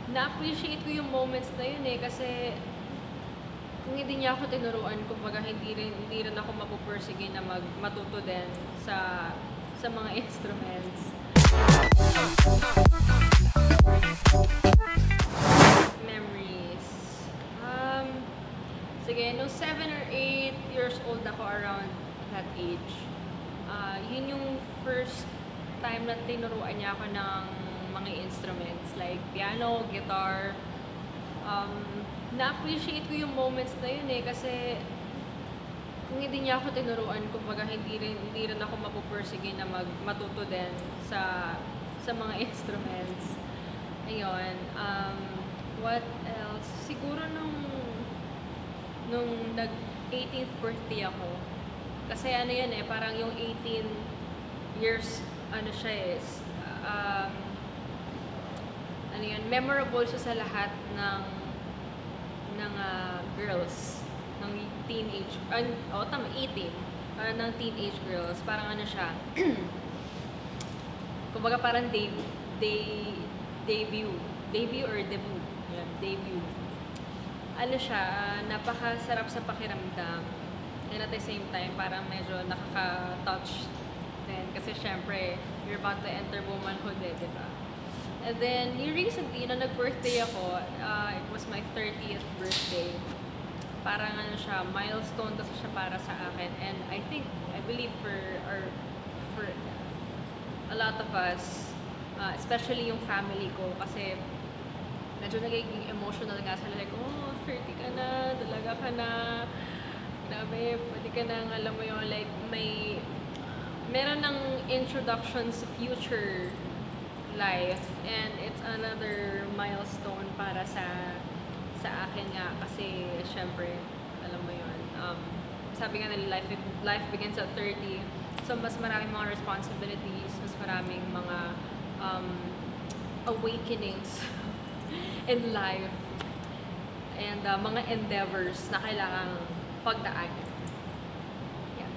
na-appreciate ko yung moments na yun eh, kasi kung hindi niya ako tinuruan, kumbaga hindi rin ako mapupursige na matuto din sa mga instruments. Memories. Sige, nung 7 or 8 years old ako, around that age, yun yung first time na tinuruan niya ako ng mga instruments like piano, guitar. Na-appreciate ko yung moments na yun eh, kasi kung hindi niya ako tinuruan, kumbaga hindi rin ako mapupursige na matuto din sa mga instruments. Ayun. What else? Siguro nung nag-18th birthday ako, kasi ano yan eh, parang yung 18 years, ano siya eh, ano yun, memorable siya sa lahat ng girls, ng teenage, tama, 18, ng teenage girls. Parang ano siya, kumbaga parang debut or debut, yan, debut. Ano siya, napakasarap sa pakiramdam, and at the same time, parang medyo nakaka-touch din, kasi syempre, you're about to enter womanhood eh, di ba? And then, recently, na nag-birthday ako, it was my 30th birthday. Parang ano siya, milestone kasi siya para sa akin. And I believe for a lot of us, especially yung family ko, kasi medyo nagiging emotional nga sila, like, oh, 30 ka na, dalaga ka na, grabe, pwede ka nang, alam mo yun, like, meron ng introduction sa future life, and it's another milestone para sa akin nga, kasi syempre alam mo yun, sabi nga nila, life begins at 30, so mas maraming mga responsibilities, mas maraming mga awakenings in life, and mga endeavors na kailangang pagdaan. Yeah.